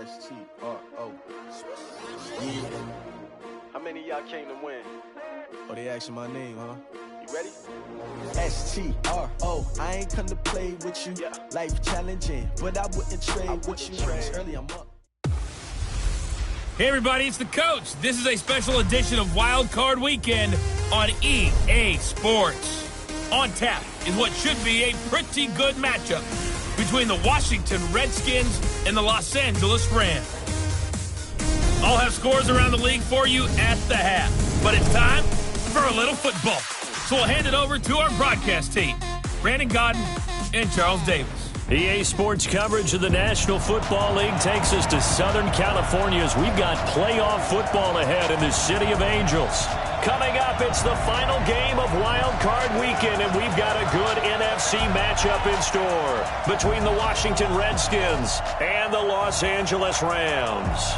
S-T-R-O. Yeah. How many of y'all came to win? Oh, they asking my name, huh? You ready? S-T-R-O. I ain't come to play with you. Yeah. Life challenging, but I wouldn't trade with you. It's early, I'm up. Hey everybody, it's the coach. This is a special edition of Wild Card Weekend on EA Sports. On tap is what should be a pretty good matchup between the Washington Redskins and the Los Angeles Rams. I'll have scores around the league for you at the half, but it's time for a little football. So we'll hand it over to our broadcast team, Brandon Godden and Charles Davis. EA Sports coverage of the National Football League takes us to Southern California as we've got playoff football ahead in the City of Angels. Coming up, it's the final game of Wild Card Weekend, and we've got a good NFC matchup in store between the Washington Redskins and the Los Angeles Rams.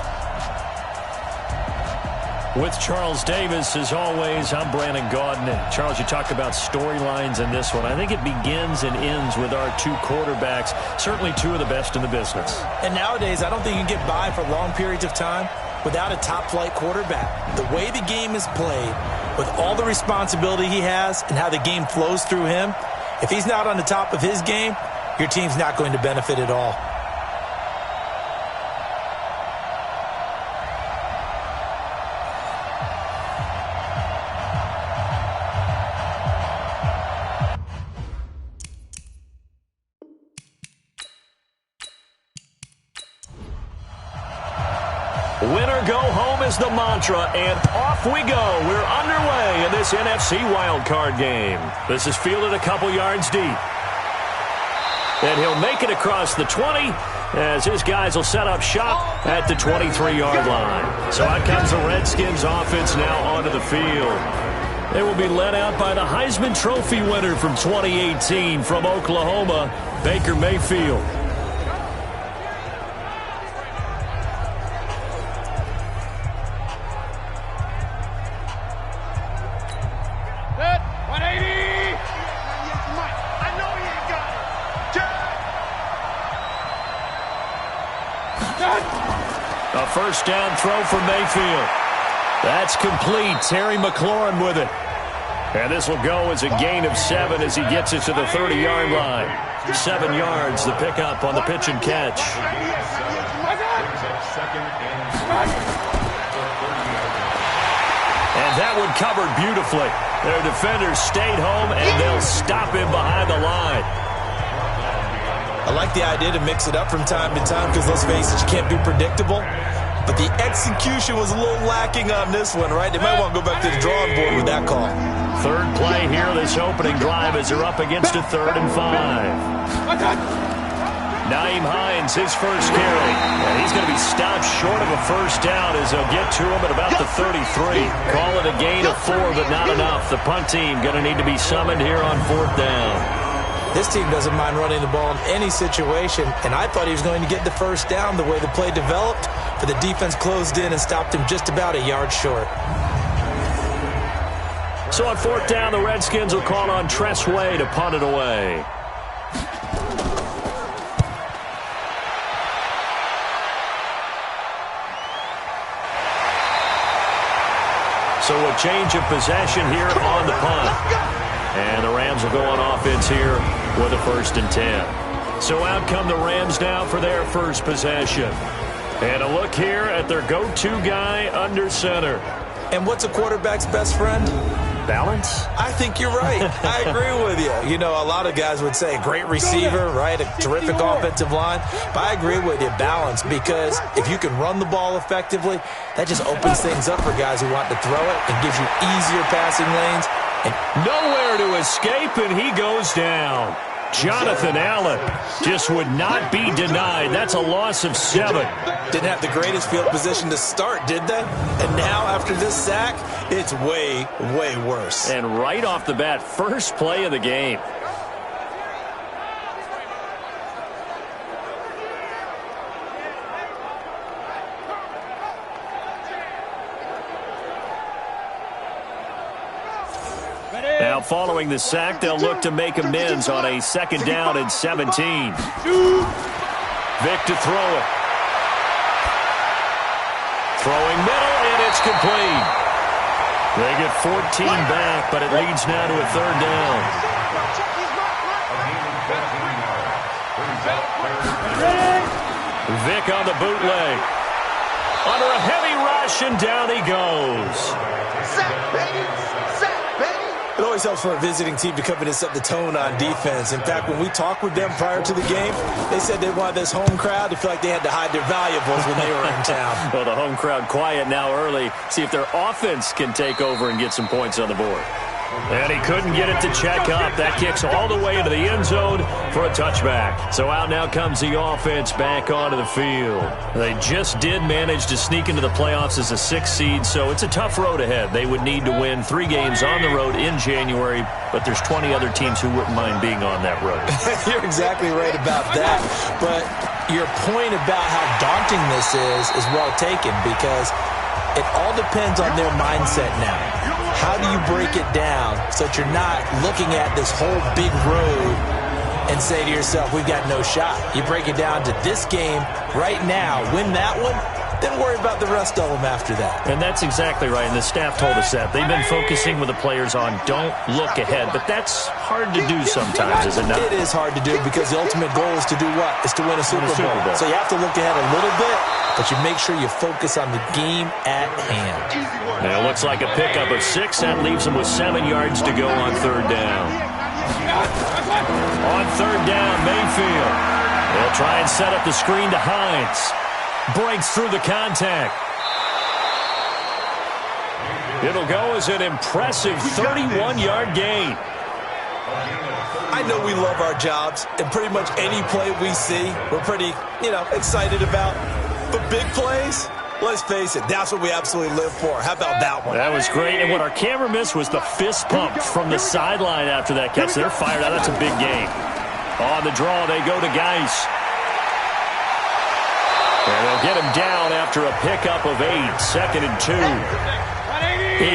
With Charles Davis, as always, I'm Brandon Gaudin. Charles, you talk about storylines in this one. I think it begins and ends with our two quarterbacks, certainly two of the best in the business. And nowadays, I don't think you can get by for long periods of time without a top-flight quarterback. The way the game is played, with all the responsibility he has and how the game flows through him, if he's not on the top of his game, your team's not going to benefit at all. Winner go home is the mantra, and off we go. We're underway in this NFC wildcard game. This is fielded a couple yards deep. And he'll make it across the 20 as his guys will set up shop at the 23-yard line. So out comes the Redskins offense now onto the field. They will be led out by the Heisman Trophy winner from 2018 from Oklahoma, Baker Mayfield. A first down throw for Mayfield. That's complete. Terry McLaurin with it. And this will go as a gain of 7 as he gets it to the 30-yard line. 7 yards, the pickup on the pitch and catch. And that one covered beautifully. Their defenders stayed home, and they'll stop him behind the line. I like the idea to mix it up from time to time because, let's face it, you can't be predictable. But the execution was a little lacking on this one, right? They might want to go back to the drawing board with that call. Third play here, this opening drive as they're up against a 3rd and 5. Nyheim Hines, his first carry. And he's going to be stopped short of a first down as they'll get to him at about the 33. Call it a gain of 4, but not enough. The punt team going to need to be summoned here on 4th down. This team doesn't mind running the ball in any situation, and I thought he was going to get the first down the way the play developed, but the defense closed in and stopped him just about a yard short. So on 4th down, the Redskins will call on Tress Way to punt it away. So a change of possession here on the punt. And the Rams will go on offense here with a 1st and 10. So out come the Rams now for their first possession. And a look here at their go-to guy under center. And what's a quarterback's best friend? Balance? I think you're right. I agree with you. You know, a lot of guys would say great receiver, right? A terrific offensive line. But I agree with you, balance, because if you can run the ball effectively, that just opens things up for guys who want to throw it and gives you easier passing lanes. And nowhere to escape, and he goes down. Jonathan Allen just would not be denied. That's a loss of 7. Didn't have the greatest field position to start, did they? And now, after this sack, it's way, way worse. And right off the bat, first play of the game. Now, following the sack, they'll look to make amends on a 2nd down and 17. Vic to throw it. Throwing middle, and it's complete. They get 14 back, but it leads now to a third down. Vic on the bootleg. Under a heavy rush, and down he goes. Sack, baby! Sack, baby! It always helps for a visiting team to come in and set the tone on defense. In fact, when we talked with them prior to the game, they said they wanted this home crowd to feel like they had to hide their valuables when they were in town. Well, the home crowd quiet now early. See if their offense can take over and get some points on the board. And he couldn't get it to check up. That kicks all the way into the end zone for a touchback. So out now comes the offense back onto the field. They just did manage to sneak into the playoffs as a 6th seed, so it's a tough road ahead. They would need to win 3 games on the road in January, but there's 20 other teams who wouldn't mind being on that road. You're exactly right about that. But your point about how daunting this is well taken, because it all depends on their mindset now. How do you break it down so that you're not looking at this whole big road and say to yourself, we've got no shot? You break it down to this game right now, win that one, then worry about the rest of them after that. And that's exactly right, and the staff told us that. They've been focusing with the players on don't look ahead, but that's hard to do sometimes, is it not? It is hard to do because the ultimate goal is to do what? Is to win a Super Bowl. So you have to look ahead a little bit, but you make sure you focus on the game at hand. Now it looks like a pickup of 6. That leaves them with 7 yards to go on third down. On third down, Mayfield. They'll try and set up the screen to Hines. Breaks through the contact. It'll go as an impressive 31-yard gain. I know we love our jobs, and pretty much any play we see, we're pretty, excited about. But big plays, let's face it, that's what we absolutely live for. How about that one? That was great, and what our camera missed was the fist pump from the sideline after that catch. They're fired out. That's a big game. On the draw, they go to Geis. And they'll get him down after a pickup of 8, 2nd and 2.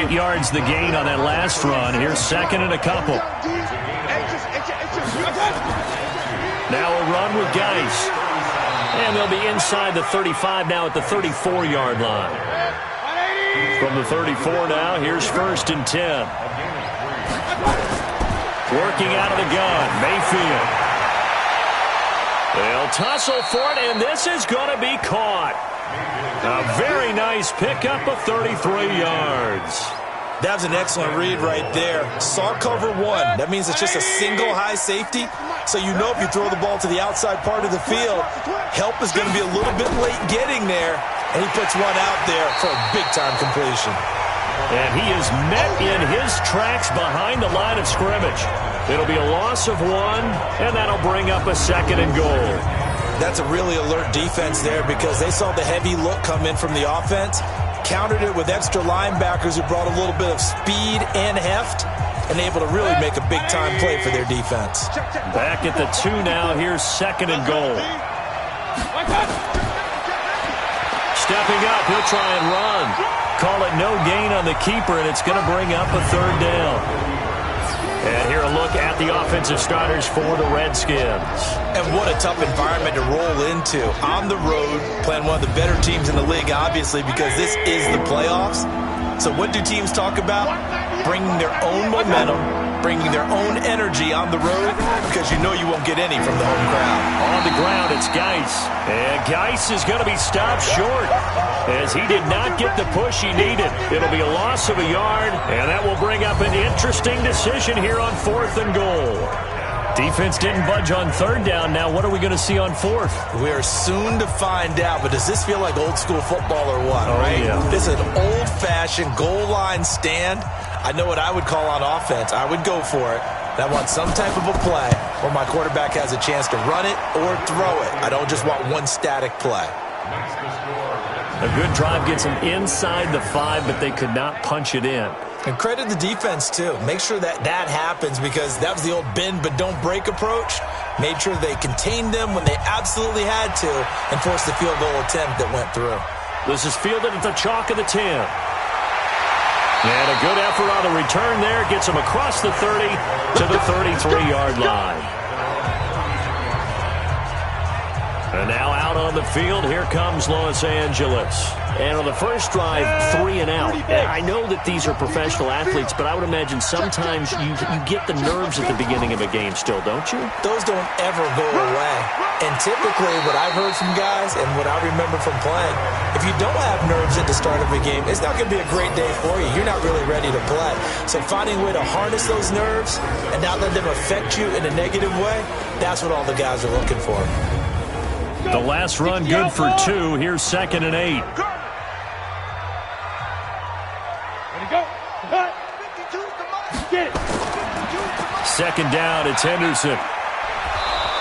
8 yards the gain on that last run. Here's 2nd and a couple. Now a run with Geis. And they'll be inside the 35 now at the 34-yard line. From the 34 now, here's 1st and 10. Working out of the gun, Mayfield. They'll tussle for it, and this is going to be caught. A very nice pickup of 33 yards. That was an excellent read right there. Saw cover 1. That means it's just a single high safety. So you know if you throw the ball to the outside part of the field, help is going to be a little bit late getting there. And he puts one out there for a big-time completion. And he is met in his tracks behind the line of scrimmage. It'll be a loss of 1, and that'll bring up a 2nd and goal. That's a really alert defense there because they saw the heavy look come in from the offense, countered it with extra linebackers who brought a little bit of speed and heft, and able to really make a big-time play for their defense. Back at the 2 now. Here's 2nd and goal. Stepping up, he'll try and run. Call it no gain on the keeper, and it's going to bring up a 3rd down. And here a look at the offensive starters for the Redskins. And what a tough environment to roll into. On the road, playing one of the better teams in the league, obviously, because this is the playoffs. So what do teams talk about? Bringing their own momentum, bringing their own energy on the road, because you know you won't get any from the home crowd. On the ground, it's Geis. And Geis is going to be stopped short as he did not get the push he needed. It'll be a loss of a yard, and that will bring up an interesting decision here on 4th and goal. Defense didn't budge on 3rd down. Now what are we going to see on 4th? We are soon to find out, but does this feel like old school football or what, right? Yeah. This is an old-fashioned goal line stand. I know what I would call on offense. I would go for it. And I want some type of a play where my quarterback has a chance to run it or throw it. I don't just want one static play. A good drive gets them inside the 5, but they could not punch it in. And credit the defense, too. Make sure that happens because that was the old bend but don't break approach. Made sure they contained them when they absolutely had to and forced the field goal attempt that went through. This is fielded at the chalk of the 10. And a good effort on the return there. Gets them across the 30 to the 33-yard line. And now out on the field, here comes Los Angeles. And on the first drive, 3 and out. I know that these are professional athletes, but I would imagine sometimes you get the nerves at the beginning of a game still, don't you? Those don't ever go away. And typically what I've heard from guys and what I remember from playing, if you don't have nerves at the start of a game, it's not going to be a great day for you. You're not really ready to play. So finding a way to harness those nerves and not let them affect you in a negative way, that's what all the guys are looking for. The last run good for 2. Here's 2nd and 8. Go. Get it. 2nd down, it's Henderson.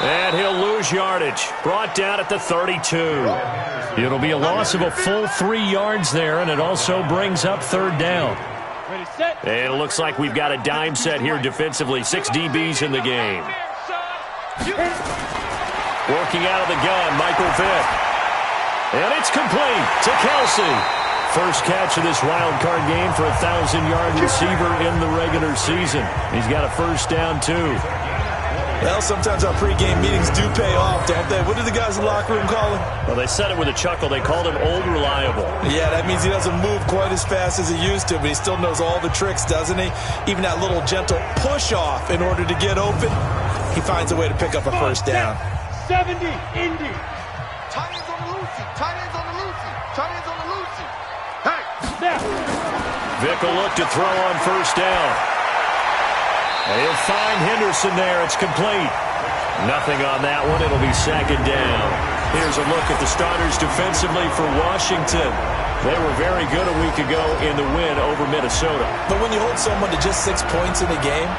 And he'll lose yardage. Brought down at the 32. It'll be a loss of a full 3 yards there, and it also brings up 3rd down. Ready, set. And it looks like we've got a dime set here defensively. 6 DBs in the game. Working out of the gun, Michael Vick. And it's complete to Kelsey. First catch of this wild card game for a 1,000-yard receiver in the regular season. He's got a first down, too. Well, sometimes our pregame meetings do pay off, don't they? What do the guys in the locker room call him? Well, they said it with a chuckle. They called him Old Reliable. Yeah, that means he doesn't move quite as fast as he used to, but he still knows all the tricks, doesn't he? Even that little gentle push-off in order to get open, he finds a way to pick up a first down. 70, Indy. Tight ends on the Lucy. Tight ends on the Lucy. Tight ends on the Lucy. Hey, snap. Vick will look to throw on first down. He'll find Henderson there. It's complete. Nothing on that one. It'll be 2nd down. Here's a look at the starters defensively for Washington. They were very good a week ago in the win over Minnesota. But when you hold someone to just 6 points in a game,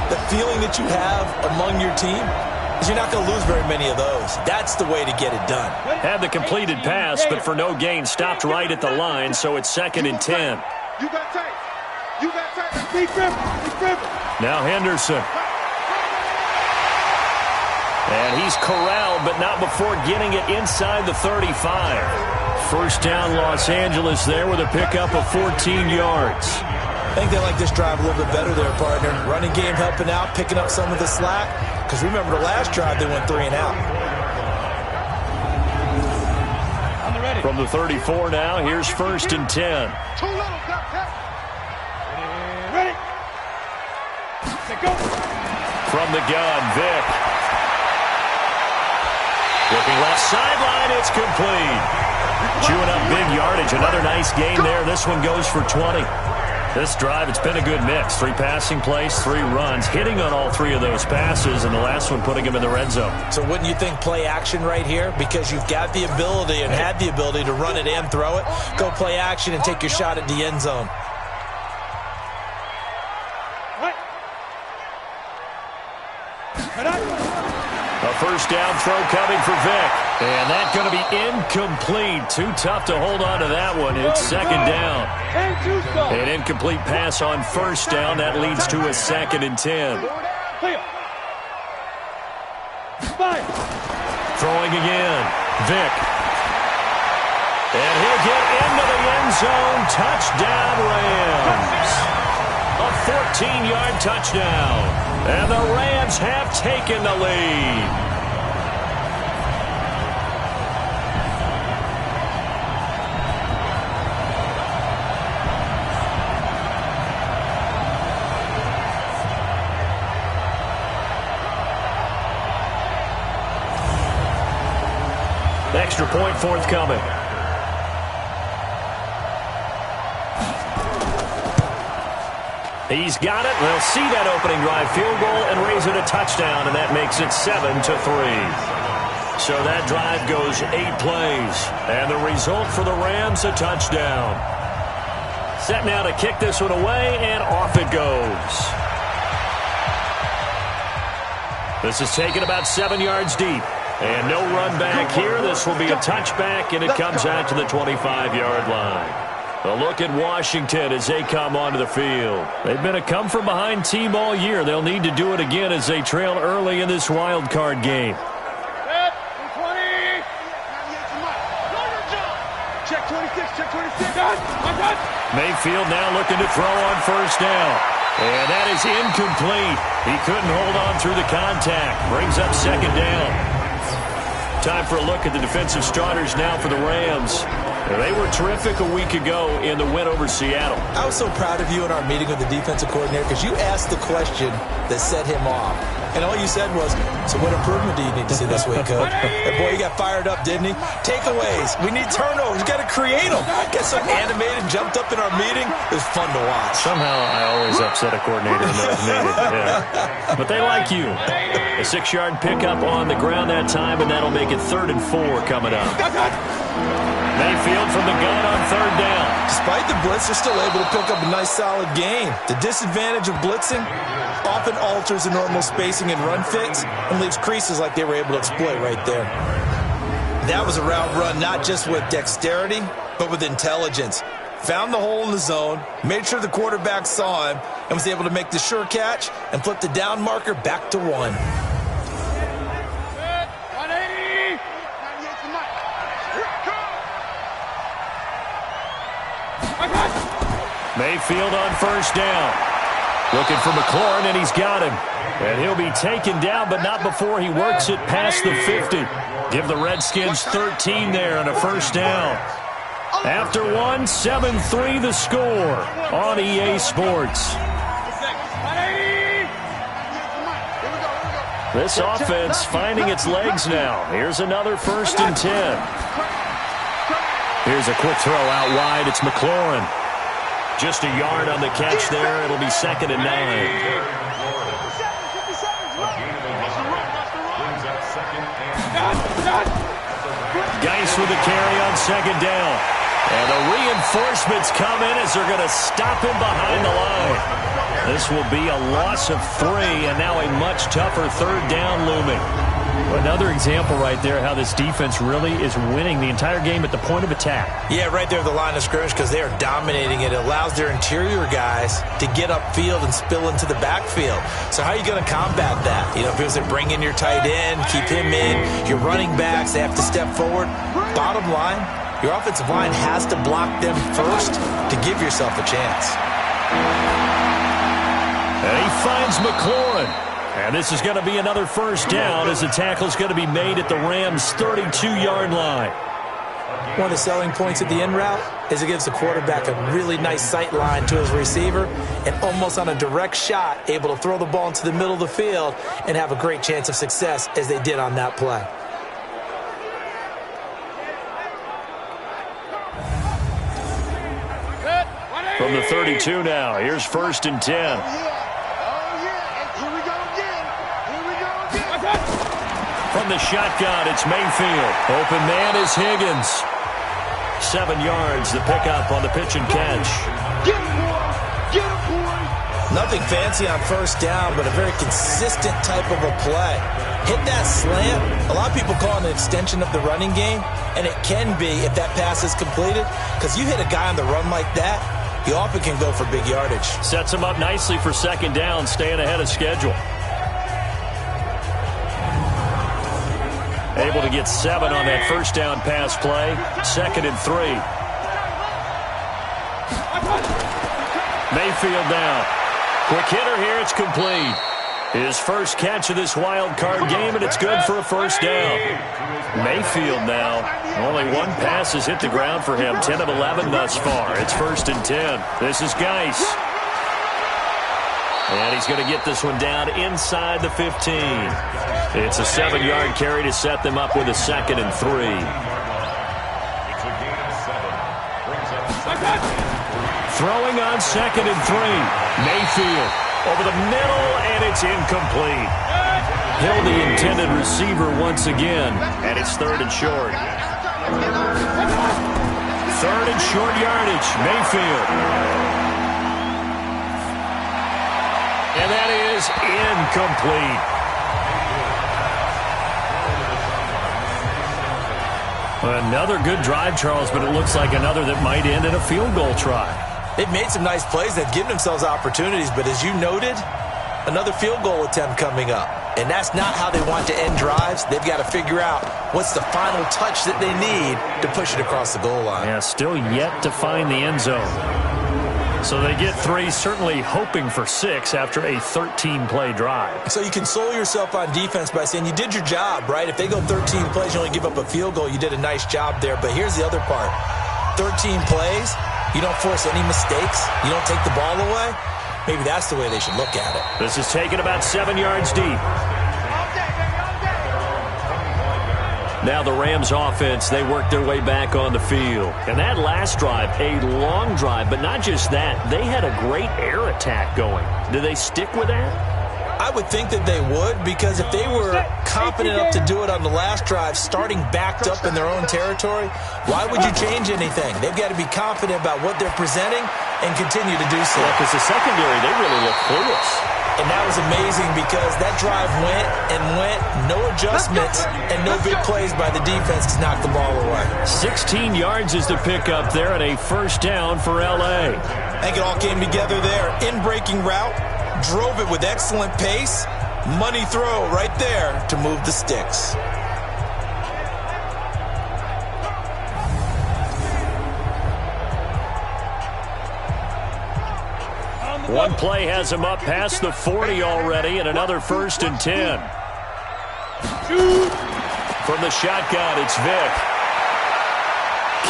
the feeling that you have among your team is you're not going to lose very many of those. That's the way to get it done. Had the completed pass, but for no gain, stopped right at the line, so it's 2nd and 10. You got tight. You got tight. Big river. Big river. Now Henderson. And he's corralled, but not before getting it inside the 35. First down, Los Angeles there with a pickup of 14 yards. I think they like this drive a little bit better there, partner. Running game helping out, picking up some of the slack. Because remember the last drive, they went 3 and out. From the 34 now, here's 1st and 10. Too little, ready. Go. From the gun, Vick. Looking left sideline, it's complete. Chewing up big yardage. Another nice gain there. This one goes for 20. This drive, it's been a good mix. 3 passing plays, 3 runs, hitting on all 3 of those passes, and the last one putting him in the red zone. So wouldn't you think play action right here? Because you've got the ability and had the ability to run it and throw it. Go play action and take your shot at the end zone. A first down throw coming for Vick. And that's going to be incomplete. Too tough to hold on to that one. It's 2nd down. An incomplete pass on first down. That leads to a 2nd and 10. Throwing again. Vick. And he'll get into the end zone. Touchdown, Rams. A 14-yard touchdown. And the Rams have taken the lead. Extra point forthcoming. He's got it. They'll see that opening drive field goal and raise it a touchdown, and that makes it 7-3. So that drive goes 8 plays, and the result for the Rams, a touchdown. Set now to kick this one away, and off it goes. This is taken about 7 yards deep, and no run back here. This will be a touchback, and it comes out to the 25-yard line. A look at Washington as they come onto the field. They've been a come-from-behind team all year. They'll need to do it again as they trail early in this wild card game. Check 26, check 26. Mayfield now looking to throw on first down. And that is incomplete. He couldn't hold on through the contact. Brings up 2nd down. Time for a look at the defensive starters now for the Rams. They were terrific a week ago in the win over Seattle. I was so proud of you in our meeting with the defensive coordinator because you asked the question that set him off. And all you said was, so what improvement do you need to see this week, Coach? And boy, he got fired up, didn't he? Takeaways. We need turnovers. You got to create them. Get so animated, jumped up in our meeting. It was fun to watch. Somehow I always upset a coordinator in those meetings. Yeah. But they like you. A 6-yard pickup on the ground that time, and that'll make it 3rd and 4 coming up. Mayfield from the gun on 3rd down. Despite the blitz, they're still able to pick up a nice, solid gain. The disadvantage of blitzing often alters the normal spacing and run fits and leaves creases like they were able to exploit right there. That was a route run not just with dexterity, but with intelligence. Found the hole in the zone, made sure the quarterback saw him, and was able to make the sure catch and flip the down marker back to 1. Mayfield on 1st down. Looking for McLaurin, and he's got him. And he'll be taken down, but not before he works it past the 50. Give the Redskins 13 there on a 1st down. After 1, 7-3 the score on EA Sports. This offense finding its legs now. Here's another 1st and 10. Here's a quick throw out wide. It's McLaurin. Just a yard on the catch there. It'll be 2nd and 9. Geis with the carry on 2nd down. And the reinforcements come in as they're going to stop him behind the line. This will be a loss of 3, and now a much tougher 3rd down looming. Another example right there how this defense really is winning the entire game at the point of attack. Yeah, right there at the line of scrimmage because they are dominating it. It allows their interior guys to get upfield and spill into the backfield. So how are you going to combat that? You know, if it was to bring in your tight end, keep him in, your running backs, they have to step forward. Bottom line, your offensive line has to block them first to give yourself a chance. And he finds McLaurin. And this is going to be another 1st down as the tackle is going to be made at the Rams' 32-yard line. One of the selling points at the end route is it gives the quarterback a really nice sight line to his receiver and almost on a direct shot able to throw the ball into the middle of the field and have a great chance of success as they did on that play. From the 32 now, here's 1st and 10. From the shotgun, it's Mayfield. Open man is Higgins. 7 yards, the pickup on the pitch and catch. Get him, boy. Get him, boy. Nothing fancy on 1st down, but a very consistent type of a play. Hit that slant. A lot of people call it an extension of the running game, and it can be if that pass is completed, because you hit a guy on the run like that, you often can go for big yardage. Sets him up nicely for 2nd down, staying ahead of schedule. Able to get 7 on that 1st down pass play. 2nd and 3. Mayfield down. Quick hitter here. It's complete. His first catch of this wild card game, and it's good for a 1st down. Mayfield now. Only 1 pass has hit the ground for him. 10 of 11 thus far. It's 1st and 10. This is Geis. And he's going to get this one down inside the 15. It's a 7-yard carry to set them up with a 2nd and 3. Throwing on 2nd and 3. Mayfield over the middle, and it's incomplete. Held the intended receiver once again, and it's 3rd and short. 3rd and short yardage, Mayfield. And that is incomplete. Another good drive, Charles, but it looks like another that might end in a field goal try. They've made some nice plays. They've given themselves opportunities, but as you noted, another field goal attempt coming up. And that's not how they want to end drives. They've got to figure out what's the final touch that they need to push it across the goal line. Yeah, still yet to find the end zone. So they get 3, certainly hoping for 6 after a 13-play drive. So you console yourself on defense by saying you did your job, right? If they go 13 plays, you only give up a field goal, you did a nice job there. But here's the other part. 13 plays, you don't force any mistakes, you don't take the ball away. Maybe that's the way they should look at it. This is taken about 7 yards deep. Now the Rams offense, they work their way back on the field. And that last drive, a long drive, but not just that. They had a great air attack going. Do they stick with that? I would think that they would, because if they were confident enough to do it on the last drive, starting backed up in their own territory, why would you change anything? They've got to be confident about what they're presenting and continue to do so. Because the secondary, they really look clueless. And that was amazing because that drive went and went, no adjustments, and no big plays by the defense to knock the ball away. 16 yards is the pickup there and a first down for L.A. I think it all came together there. In-breaking route, drove it with excellent pace, money throw right there to move the sticks. One play has him up past the 40 already, and another 1st and 10. From the shotgun, it's Vick.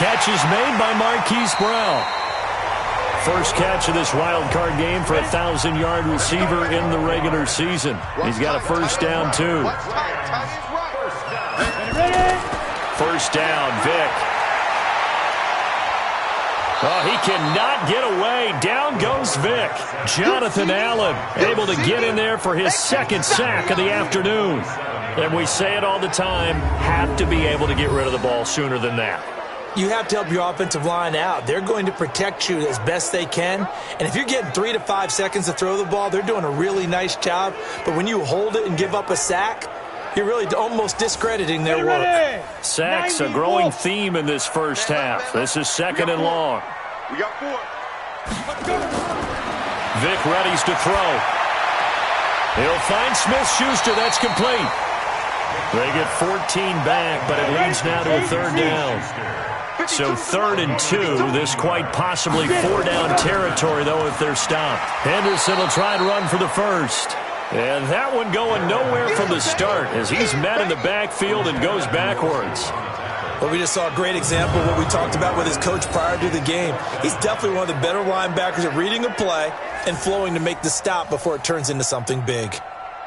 Catch is made by Marquise Brown. First catch of this wild card game for a 1,000-yard receiver in the regular season. He's got a first down, too. First down, Vick. Oh, he cannot get away. Down goes Vick. Jonathan Allen able to get in there for his 2nd sack of the afternoon. And we say it all the time, have to be able to get rid of the ball sooner than that. You have to help your offensive line out. They're going to protect you as best they can. And if you're getting 3 to 5 seconds to throw the ball, they're doing a really nice job. But when you hold it and give up a sack, you're really almost discrediting their work. Sacks, a growing theme in this first half. This is 2nd and long. We got 4. Vick readies to throw. He'll find Smith-Schuster. That's complete. They get 14 back, but it leads now to a 3rd down. So 3rd and 2. This quite possibly 4-down territory, though, if they're stopped. Henderson will try and run for the first. And that one going nowhere from the start as he's met in the backfield and goes backwards. Well, we just saw a great example of what we talked about with his coach prior to the game. He's definitely one of the better linebackers at reading a play and flowing to make the stop before it turns into something big.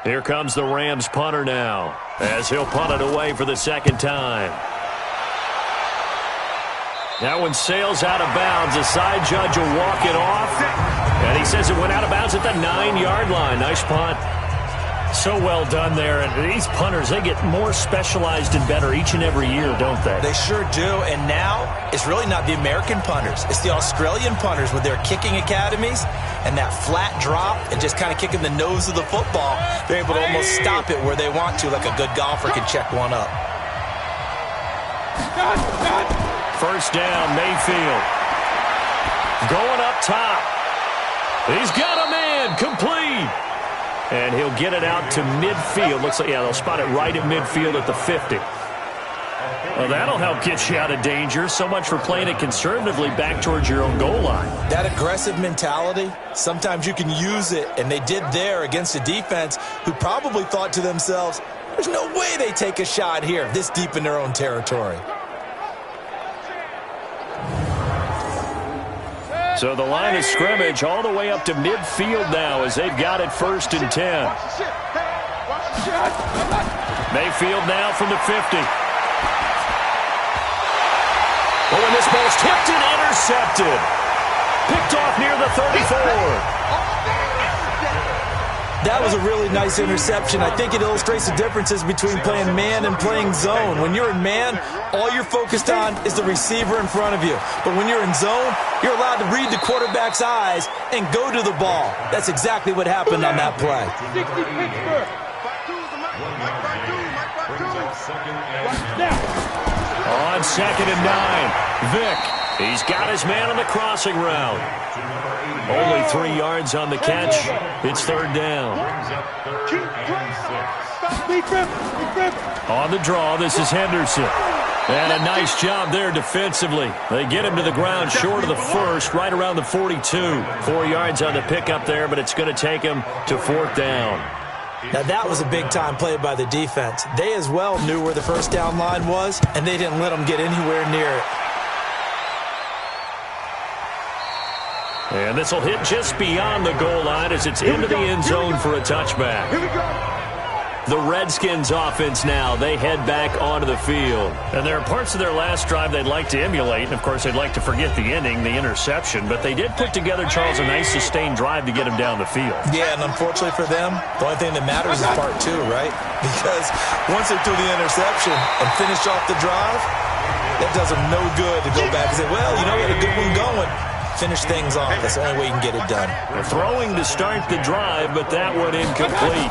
Here comes the Rams punter now as he'll punt it away for the 2nd time. That one sails out of bounds. The side judge will walk it off. And he says it went out of bounds at the 9-yard line. Nice punt. So well done there. And these punters, they get more specialized and better each and every year, don't they? They sure do. And now it's really not the American punters. It's the Australian punters with their kicking academies and that flat drop and just kind of kicking the nose of the football. They're able to almost stop it where they want to, like a good golfer can check one up. First down, Mayfield. Going up top. He's got a man, complete. And he'll get it out to midfield. Looks like, yeah, they'll spot it right at midfield at the 50. Well, that'll help get you out of danger. So much for playing it conservatively back towards your own goal line. That aggressive mentality, sometimes you can use it, and they did there against a defense who probably thought to themselves, there's no way they take a shot here this deep in their own territory. So the line of scrimmage all the way up to midfield now as they've got it 1st and 10. Mayfield now from the 50. Oh, and this ball's tipped and intercepted. Picked off near the 34. That was a really nice interception. I think it illustrates the differences between playing man and playing zone. When you're in man, all you're focused on is the receiver in front of you. But when you're in zone, you're allowed to read the quarterback's eyes and go to the ball. That's exactly what happened on that play. On 2nd and 9, Vick. He's got his man on the crossing route. Only 3 yards on the catch. It's 3rd down. On the draw, this is Henderson. And a nice job there defensively. They get him to the ground short of the first, right around the 42. 4 yards on the pickup there, but it's going to take him to 4th down. Now, that was a big-time play by the defense. They as well knew where the first down line was, and they didn't let them get anywhere near it. And this will hit just beyond the goal line as it's into the end zone for a touchback. Here we go. The Redskins offense now, they head back onto the field. And there are parts of their last drive they'd like to emulate. And, of course, they'd like to forget the ending, the interception. But they did put together, Charles, a nice sustained drive to get him down the field. Yeah, and unfortunately for them, the only thing that matters is part 2, right? Because once they threw the interception and finished off the drive, that does them no good to go back and say, well, you know, we had a good one going. Finish things off. That's the only way you can get it done. They're throwing to start the drive, but that one incomplete.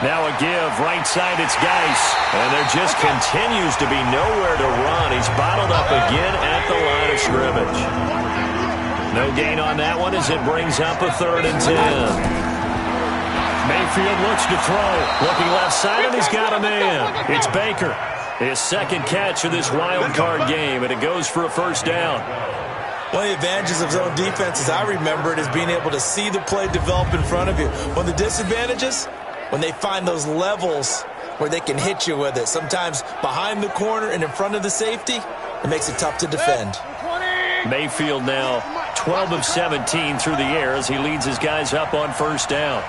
Now a give, right side, it's Geis. And there just continues to be nowhere to run. He's bottled up again at the line of scrimmage. No gain on that one as it brings up a 3rd and 10. Mayfield looks to throw. Looking left side, and he's got a man. It's Baker. His 2nd catch of this wild card game, and it goes for a 1st down. One of the advantages of zone defense, as I remember it, is being able to see the play develop in front of you. One of the disadvantages, when they find those levels where they can hit you with it, sometimes behind the corner and in front of the safety, it makes it tough to defend. Mayfield now 12 of 17 through the air as he leads his guys up on 1st down.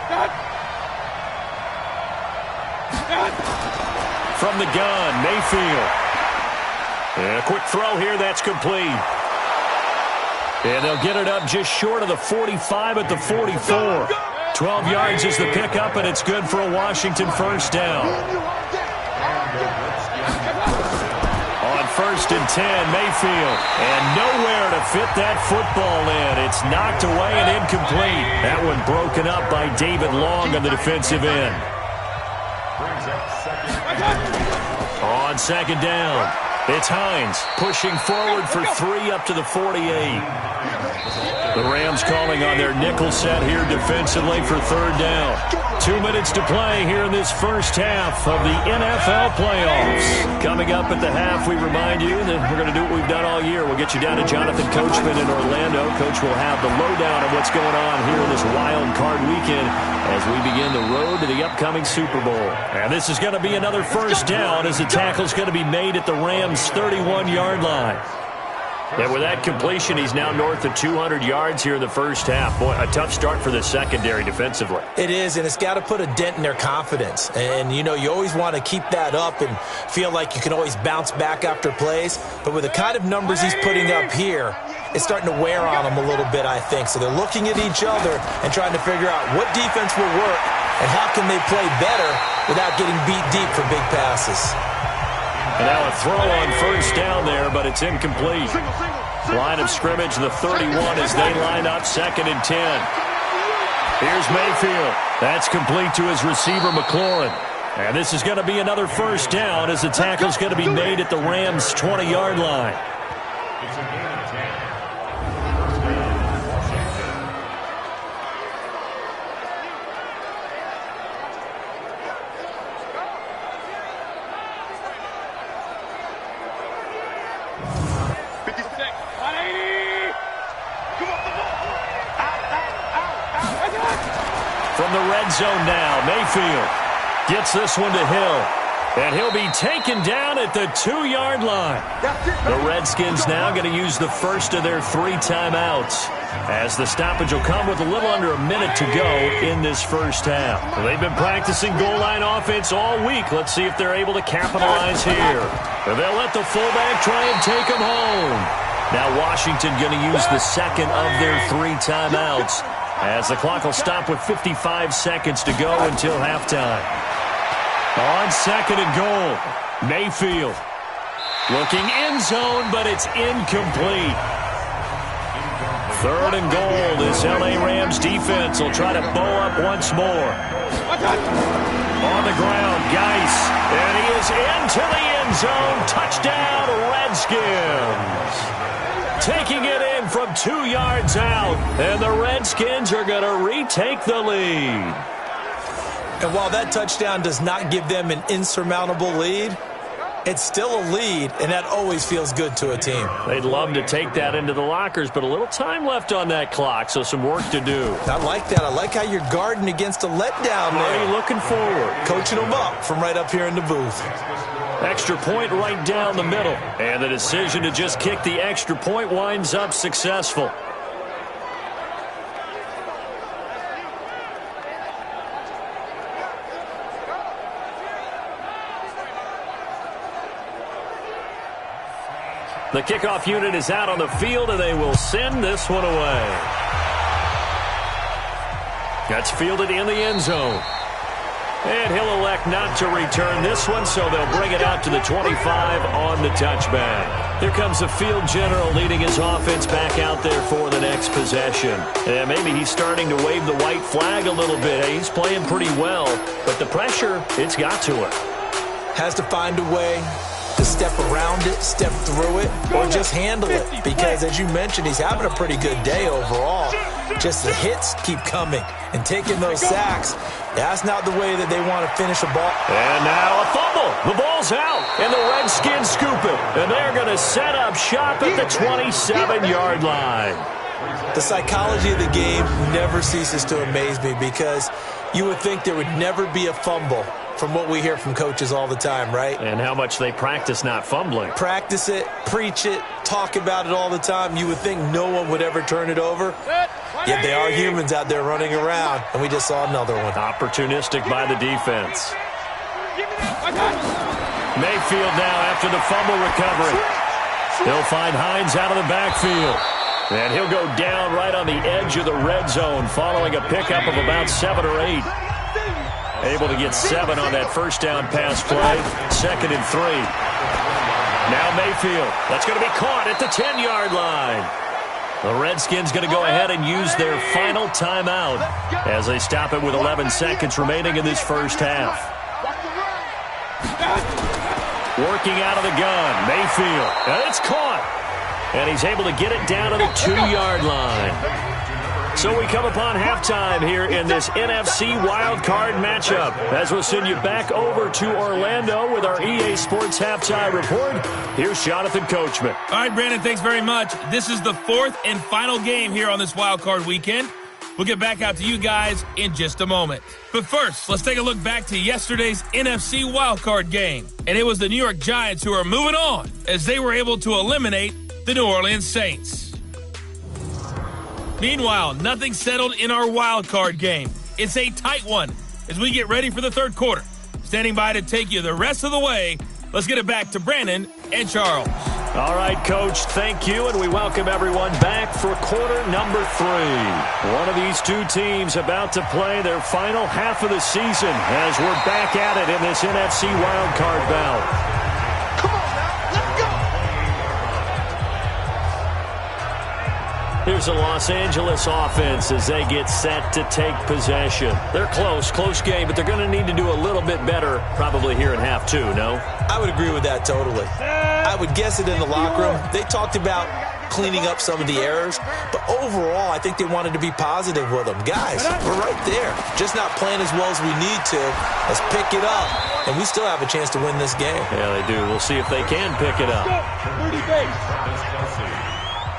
From the gun, Mayfield. And a quick throw here, that's complete. And they'll get it up just short of the 45 at the 44. 12 yards is the pickup, and it's good for a Washington 1st down. On 1st and 10, Mayfield. And nowhere to fit that football in. It's knocked away and incomplete. That one broken up by David Long on the defensive end. On 2nd down, it's Hines pushing forward for 3 up to the 48. The Rams calling on their nickel set here defensively for 3rd down. 2 minutes to play here in this first half of the NFL playoffs. Coming up at the half, we remind you that we're going to do what we've done all year. We'll get you down to Jonathan Coachman in Orlando. Coach will have the lowdown of what's going on here in this wild card weekend as we begin the road to the upcoming Super Bowl. And this is going to be another 1st down as the tackle's going to be made at the Rams' 31-yard line. And with that completion, he's now north of 200 yards here in the first half. Boy, a tough start for the secondary defensively. It is, and it's got to put a dent in their confidence. And, you know, you always want to keep that up and feel like you can always bounce back after plays. But with the kind of numbers he's putting up here, it's starting to wear on them a little bit, I think. So they're looking at each other and trying to figure out what defense will work and how can they play better without getting beat deep for big passes. And now a throw on 1st down there, but it's incomplete. Line of scrimmage, the 31 as they line up 2nd and 10. Here's Mayfield. That's complete to his receiver, McLaurin. And this is going to be another 1st down as the tackle's going to be made at the Rams' 20-yard line. From the red zone now, Mayfield gets this one to Hill. And he'll be taken down at the 2-yard line. The Redskins now going to use the first of their 3 timeouts, as the stoppage will come with a little under a minute to go in this first half. Well, they've been practicing goal line offense all week. Let's see if they're able to capitalize here. And they'll let the fullback try and take him home. Now Washington going to use the second of their 3 timeouts, as the clock will stop with 55 seconds to go until halftime. On 2nd and goal, Mayfield looking end zone, but it's incomplete. 3rd and goal. This L.A. Rams defense will try to bow up once more. On the ground, Geis, and he is into the end zone. Touchdown, Redskins. Taking it in from 2 yards out, and the Redskins are going to retake the lead. And while that touchdown does not give them an insurmountable lead, It's still a lead, and that always feels good to a team. They'd love to take that into the lockers, but a little time left on that clock, so some work to do. I like that. I like how you're guarding against a letdown there. Already looking forward. Coaching them up from right up here in the booth. Extra point right down the middle. And the decision to just kick the extra point winds up successful. The kickoff unit is out on the field, and they will send this one away. That's fielded in the end zone. And he'll elect not to return this one, so they'll bring it out to the 25 on the touchback. Here comes the field general leading his offense back out there for the next possession. And maybe he's starting to wave the white flag a little bit. He's playing pretty well, but the pressure, it's got to him. Has to find a way to step around it, step through it, or just handle it. Because, as you mentioned, he's having a pretty good day overall. Just the hits keep coming and taking those sacks. That's not the way that they want to finish a ball. And now a fumble. The ball's out, and the Redskins scoop it. And they're going to set up shop at the 27-yard line. The psychology of the game never ceases to amaze me because you would think there would never be a fumble from what we hear from coaches all the time, right? And how much they practice not fumbling. Practice it, preach it, talk about it all the time. You would think no one would ever turn it over. Yet they are humans out there running around, and we just saw another one. Opportunistic by the defense. Mayfield now after the fumble recovery. He'll find Hines out of the backfield. And he'll go down right on the edge of the red zone following a pickup of about 7 or 8. Able to get 7 on that first down pass play. 2nd and 3. Now Mayfield. That's going to be caught at the 10-yard line. The Redskins going to go ahead and use their final timeout as they stop it with 11 seconds remaining in this first half. Working out of the gun. Mayfield. And it's caught. And he's able to get it down to the 2-yard line. So we come upon halftime here in this NFC wildcard matchup as we'll send you back over to Orlando with our EA Sports Halftime Report. Here's Jonathan Coachman. All right, Brandon, thanks very much. This is the 4th and final game here on this wildcard weekend. We'll get back out to you guys in just a moment. But first, let's take a look back to yesterday's NFC wildcard game. And it was the New York Giants who are moving on as they were able to eliminate the New Orleans Saints. Meanwhile, nothing settled in our wild card game. It's a tight one as we get ready for the third quarter. Standing by to take you the rest of the way, let's get it back to Brandon and Charles. All right, Coach, thank you, and we welcome everyone back for quarter number 3. One of these two teams about to play their final half of the season as we're back at it in this NFC wildcard bout. Here's the Los Angeles offense as they get set to take possession. They're close game, but they're going to need to do a little bit better probably here in half 2, no? I would agree with that totally. I would guess it in the locker room. They talked about cleaning up some of the errors, but overall, I think they wanted to be positive with them. Guys, we're right there. Just not playing as well as we need to. Let's pick it up, and we still have a chance to win this game. Yeah, they do. We'll see if they can pick it up. 30 base.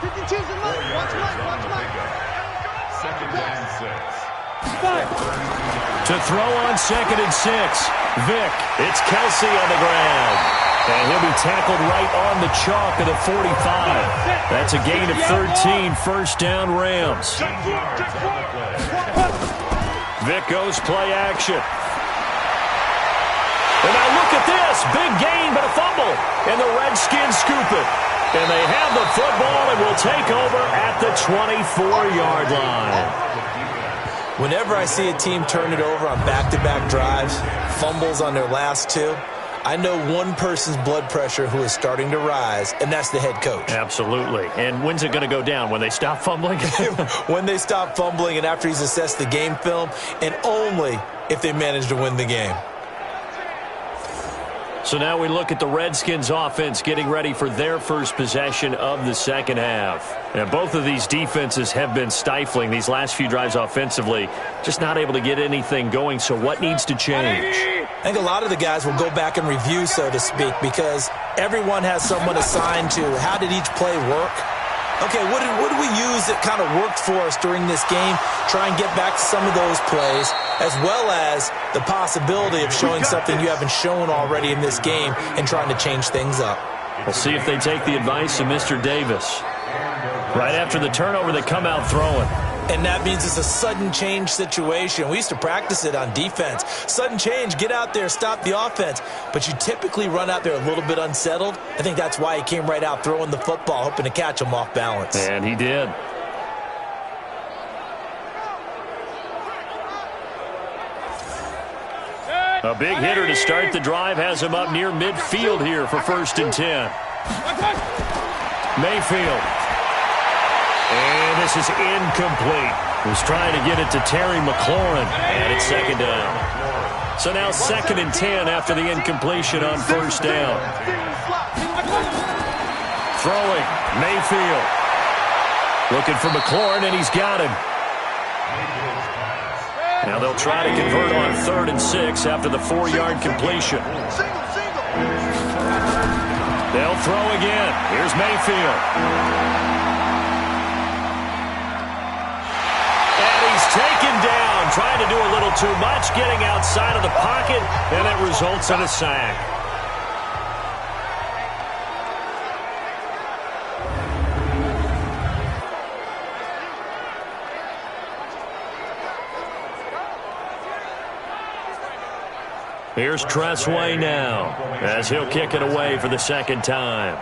52's in line. Watch Mike. 2nd and 6. To throw on 2nd and 6. Vick. It's Kelsey on the ground. And he'll be tackled right on the chalk of the 45. That's a gain of 13, first down Rams. Vick goes play action. And now look at this. Big gain, but a fumble. And the Redskins scoop it. And they have the football and will take over at the 24-yard line. Whenever I see a team turn it over on back-to-back drives, fumbles on their last 2, I know one person's blood pressure who is starting to rise, and that's the head coach. Absolutely. And when's it going to go down? When they stop fumbling? When they stop fumbling and after he's assessed the game film, and only if they manage to win the game. So now we look at the Redskins offense getting ready for their first possession of the second half. And both of these defenses have been stifling these last few drives offensively, just not able to get anything going. So what needs to change? I think a lot of the guys will go back and review, so to speak, because everyone has someone assigned to how did each play work. Okay, what did we use that kind of worked for us during this game? Try and get back to some of those plays, as well as the possibility of showing something you haven't shown already in this game and trying to change things up. We'll see if they take the advice of Mr. Davis. Right after the turnover, they come out throwing. And that means it's a sudden change situation. We used to practice it on defense. Sudden change, get out there, stop the offense. But you typically run out there a little bit unsettled. I think that's why he came right out throwing the football, hoping to catch him off balance. And he did. A big hitter to start the drive has him up near midfield here for 1st and 10. Mayfield. And this is incomplete. Was trying to get it to Terry McLaurin, and it's 2nd down. So now 2nd and 10 after the incompletion on 1st down. Throwing, Mayfield. Looking for McLaurin, and he's got him. Now they'll try to convert on 3rd and 6 after the 4-yard completion. They'll throw again. Here's Mayfield. Taken down, trying to do a little too much, getting outside of the pocket, and it results in a sack. Here's Tressway now, as he'll kick it away for the 2nd time.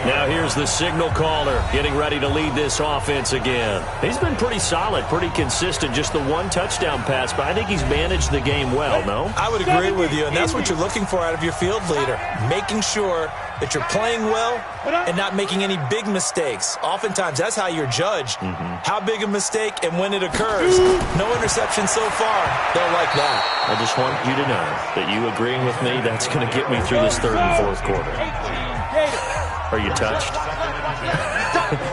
Now here's the signal caller getting ready to lead this offense again. He's been pretty solid, pretty consistent, just the 1 touchdown pass, but I think he's managed the game well, no? I would agree with you, and that's what you're looking for out of your field leader, making sure that you're playing well and not making any big mistakes. Oftentimes, that's how you're judged. How big a mistake and when it occurs. No interception so far. They'll like that. I just want you to know that you agreeing with me, that's going to get me through this 3rd and 4th quarter. Are you touched?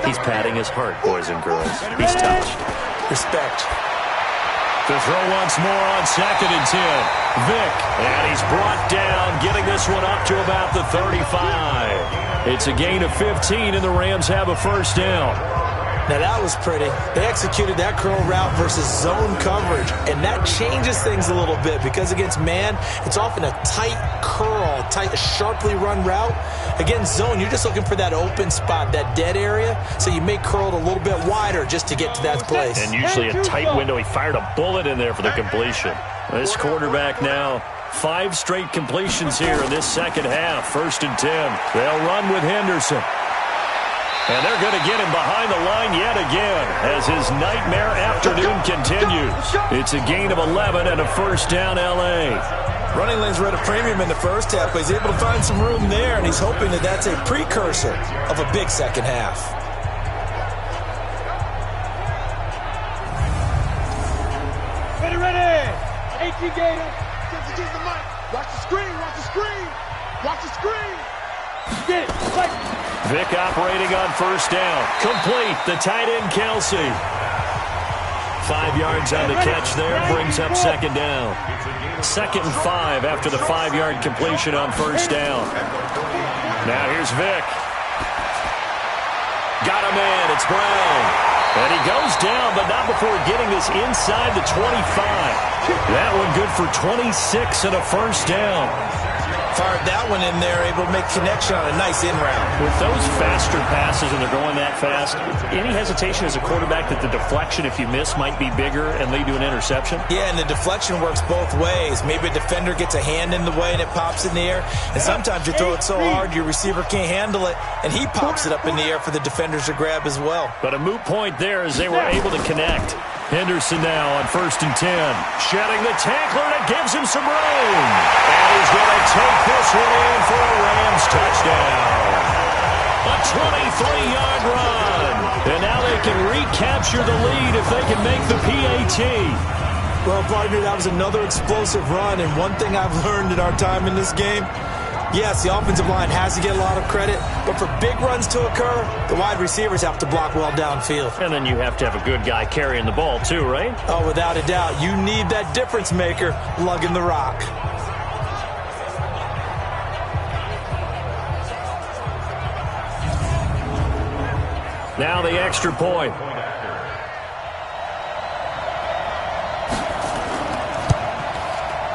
He's patting his heart, boys and girls. He's touched. Respect. To throw once more on 2nd and 10. Vick, and he's brought down, getting this one up to about the 35. It's a gain of 15, and the Rams have a 1st down. Now, that was pretty. They executed that curl route versus zone coverage, and that changes things a little bit because against man, it's often a tight curl, a sharply run route. Against zone, you're just looking for that open spot, that dead area, so you may curl it a little bit wider just to get to that place. And usually a tight window. He fired a bullet in there for the completion. This quarterback now, 5 straight completions here in this 2nd half. 1st and 10. They'll run with Henderson. And they're going to get him behind the line yet again as his nightmare afternoon continues. It's a gain of 11 and a 1st down L.A. Running lanes were at a premium in the 1st half, but he's able to find some room there, and he's hoping that that's a precursor of a big 2nd half. Ready. 18 Gator. Get the mic. Watch the screen. Watch the screen. Watch the screen. Get it. Fight. Vick operating on 1st down. Complete. The tight end, Kelsey. 5 yards on the catch there. Brings up 2nd down. 2nd and 5 after the 5-yard completion on 1st down. Now here's Vick. Got him in. It's Brown. And he goes down, but not before getting this inside the 25. That one good for 26 and a 1st down. Fired that one in there, able to make connection on a nice in-route. With those faster passes and they're going that fast, any hesitation as a quarterback that the deflection, if you miss, might be bigger and lead to an interception? Yeah, and the deflection works both ways. Maybe a defender gets a hand in the way and it pops in the air. And sometimes you throw it so hard your receiver can't handle it, and he pops it up in the air for the defenders to grab as well. But a moot point there as they were able to connect. Henderson now on 1st and 10. Shedding the tackler, and it gives him some room. And he's going to take this one in for a Rams touchdown. A 23-yard run. And now they can recapture the lead if they can make the PAT. Well, partner, that was another explosive run. And one thing I've learned in our time in this game, Yes, the offensive line has to get a lot of credit, but for big runs to occur, the wide receivers have to block well downfield. And then you have to have a good guy carrying the ball too, right? Oh, without a doubt. You need that difference maker lugging the rock. Now the extra point.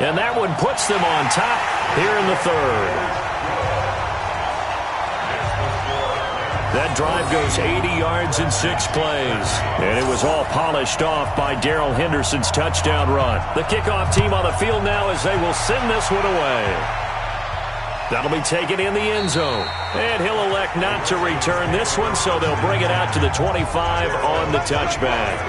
And that one puts them on top here in the third. That drive goes 80 yards in 6 plays. And it was all polished off by Darrell Henderson's touchdown run. The kickoff team on the field now as they will send this one away. That'll be taken in the end zone. And he'll elect not to return this one, so they'll bring it out to the 25 on the touchback.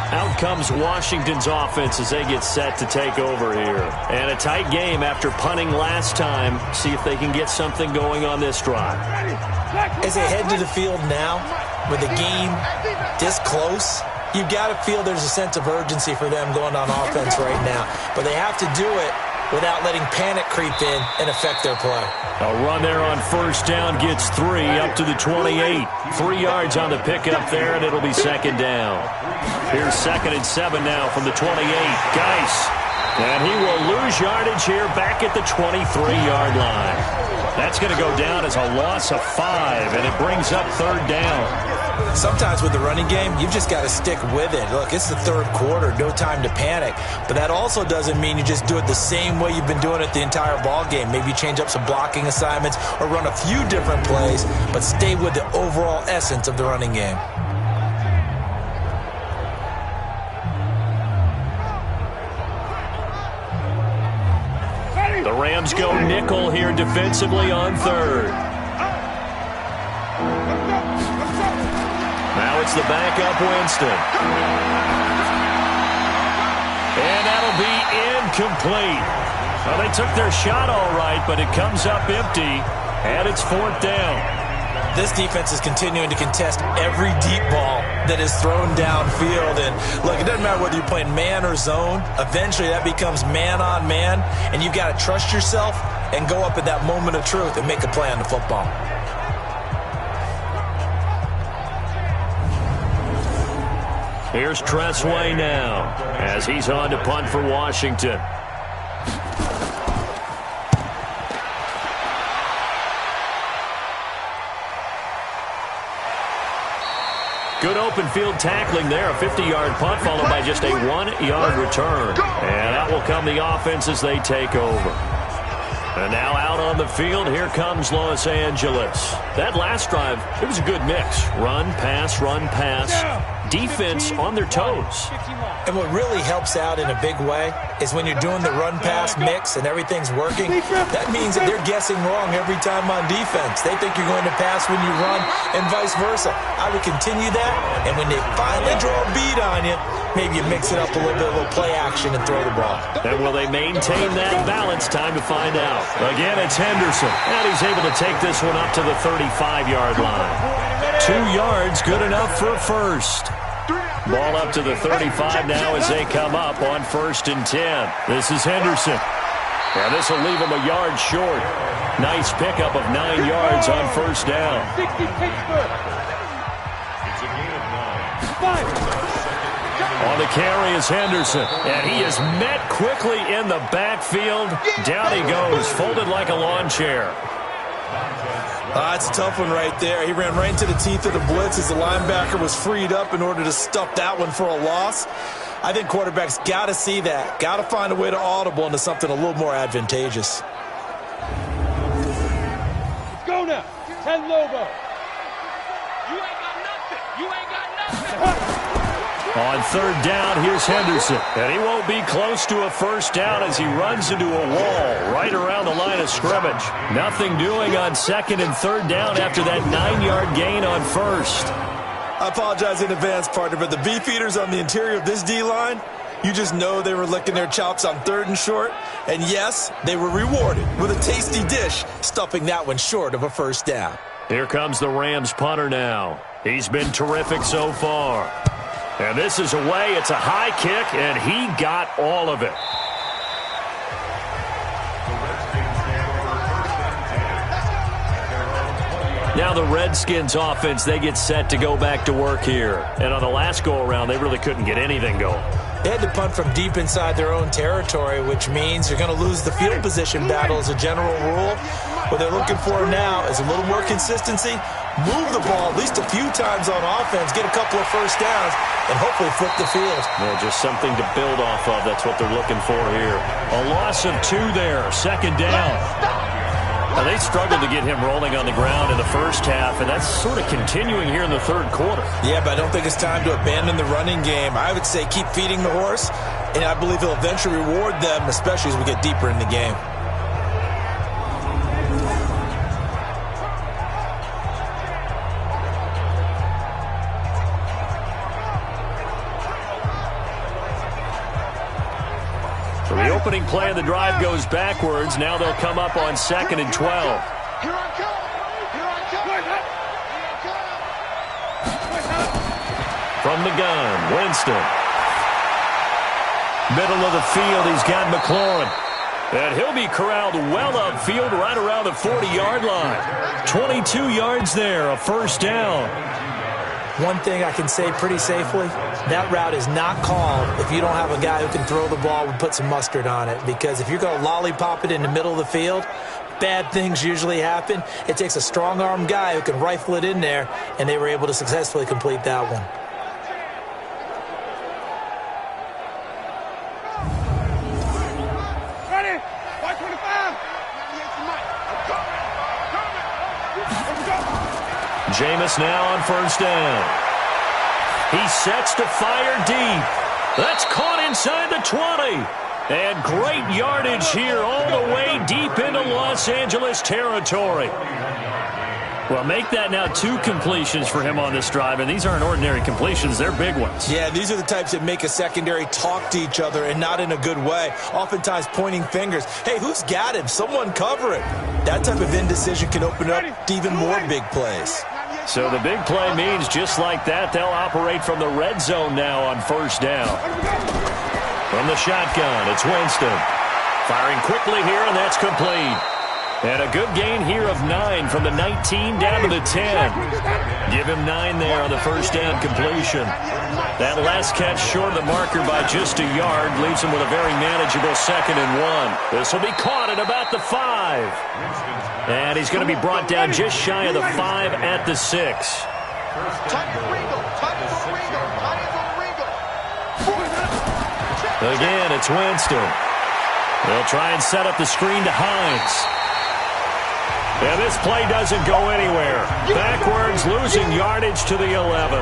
Out comes Washington's offense as they get set to take over here. And a tight game after punting last time. See if they can get something going on this drive. As they head to the field now, with the game this close, you've got to feel there's a sense of urgency for them going on offense right now. But they have to do it without letting panic creep in and affect their play. A run there on first down gets 3 up to the 28. 3 yards on the pickup there, and it'll be second down. Here's 2nd and 7 now from the 28. Geis. And he will lose yardage here back at the 23-yard line. That's going to go down as a loss of 5, and it brings up 3rd down. Sometimes with the running game, you've just got to stick with it. Look, it's the 3rd quarter, no time to panic. But that also doesn't mean you just do it the same way you've been doing it the entire ball game. Maybe change up some blocking assignments or run a few different plays, but stay with the overall essence of the running game. The Rams go nickel here defensively on 3rd. Now it's the backup Winston. And that'll be incomplete. Well, they took their shot all right, but it comes up empty, and it's 4th down. This defense is continuing to contest every deep ball that is thrown downfield. And look, it doesn't matter whether you're playing man or zone. Eventually that becomes man on man, and you've got to trust yourself and go up at that moment of truth and make a play on the football. Here's Tressway now as he's on to punt for Washington. Good open field tackling there. A 50-yard punt followed by just a 1-yard return. And out will come the offense as they take over. And now out on the field, here comes Los Angeles. That last drive, it was a good mix. Run, pass, defense on their toes. And what really helps out in a big way is when you're doing the run-pass mix and everything's working, that means that they're guessing wrong every time on defense. They think you're going to pass when you run and vice versa. I would continue that, and when they finally draw a beat on you, maybe you mix it up a little bit, a little play action, and throw the ball. And will they maintain that balance? Time to find out. Again, it's Henderson. And he's able to take this one up to the 35-yard line. 2 yards, good enough for a first. Ball up to the 35 now as they come up on 1st and 10. This is Henderson. And this will leave him a yard short. Nice pickup of 9 yards on 1st down. It's a gain of 9. On the carry is Henderson. And he is met quickly in the backfield. Down he goes, folded like a lawn chair. That's a tough one right there. He ran right into the teeth of the blitz as the linebacker was freed up in order to stuff that one for a loss. I think quarterbacks got to see that. Got to find a way to audible into something a little more advantageous. Let's go now. 10 Lobo. You ain't got nothing. You ain't got nothing. On 3rd down, here's Henderson. And he won't be close to a first down as he runs into a wall right around the line of scrimmage. Nothing doing on 2nd and 3rd down after that 9-yard gain on 1st. I apologize in advance, partner, but the beefeaters on the interior of this D-line, you just know they were licking their chops on 3rd and short. And yes, they were rewarded with a tasty dish, stuffing that one short of a first down. Here comes the Rams punter now. He's been terrific so far. And this is away. It's a high kick, and he got all of it. Now the Redskins offense, they get set to go back to work here. And on the last go-around, they really couldn't get anything going. They had to punt from deep inside their own territory, which means you're going to lose the field position battle as a general rule. What they're looking for now is a little more consistency, move the ball at least a few times on offense, get a couple of first downs, and hopefully flip the field. Yeah, just something to build off of. That's what they're looking for here. A loss of 2 there, second down. Now, they struggled to get him rolling on the ground in the first half, and that's sort of continuing here in the third quarter. Yeah, but I don't think it's time to abandon the running game. I would say keep feeding the horse, and I believe he'll eventually reward them, especially as we get deeper in the game. So the opening play of the drive goes backwards. Now they'll come up on 2nd and 12. Here I come. Here I come. From the gun, Winston. Middle of the field, he's got McLaurin. And he'll be corralled well upfield right around the 40-yard line. 22 yards there, a first down. One thing I can say pretty safely, that route is not called if you don't have a guy who can throw the ball and put some mustard on it. Because if you're going to lollipop it in the middle of the field, bad things usually happen. It takes a strong-armed guy who can rifle it in there, and they were able to successfully complete that one. Ready? 525. Jameis now on first down. He sets to fire deep. That's caught inside the 20. And great yardage here all the way deep into Los Angeles territory. Well, make that now 2 completions for him on this drive, and these aren't ordinary completions. They're big ones. Yeah, these are the types that make a secondary talk to each other and not in a good way, oftentimes pointing fingers. Hey, who's got him? Someone cover it. That type of indecision can open up to even more big plays. So the big play means just like that, they'll operate from the red zone now on first down. From the shotgun, it's Winston. Firing quickly here, and that's complete. And a good gain here of 9 from the 19 down to the 10. Give him 9 there on the first down completion. That last catch short of the marker by just a yard leaves him with a very manageable 2nd and 1. This will be caught at about the 5. And he's going to be brought down just shy of the 5 at the 6. Again, it's Winston. They'll try and set up the screen to Hines. And this play doesn't go anywhere. Backwards, losing yardage to the 11.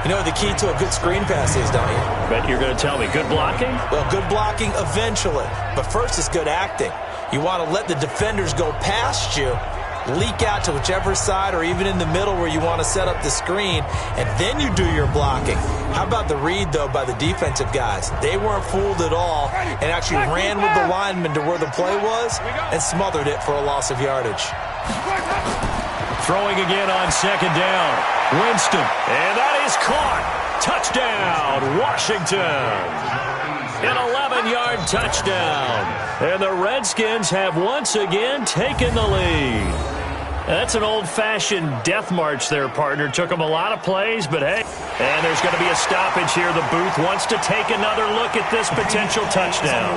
You know what the key to a good screen pass is, don't you? Bet you're going to tell me. Good blocking? Well, good blocking eventually. But first it's good acting. You want to let the defenders go past you, leak out to whichever side or even in the middle where you want to set up the screen, and then you do your blocking. How about the read, though, by the defensive guys? They weren't fooled at all and actually ran with the lineman to where the play was and smothered it for a loss of yardage. Throwing again on 2nd down. Winston. And that is caught. Touchdown, Washington. An 11-yard touchdown. And the Redskins have once again taken the lead. That's an old-fashioned death march there, partner. Took them a lot of plays, but hey. And there's going to be a stoppage here. The booth wants to take another look at this potential touchdown.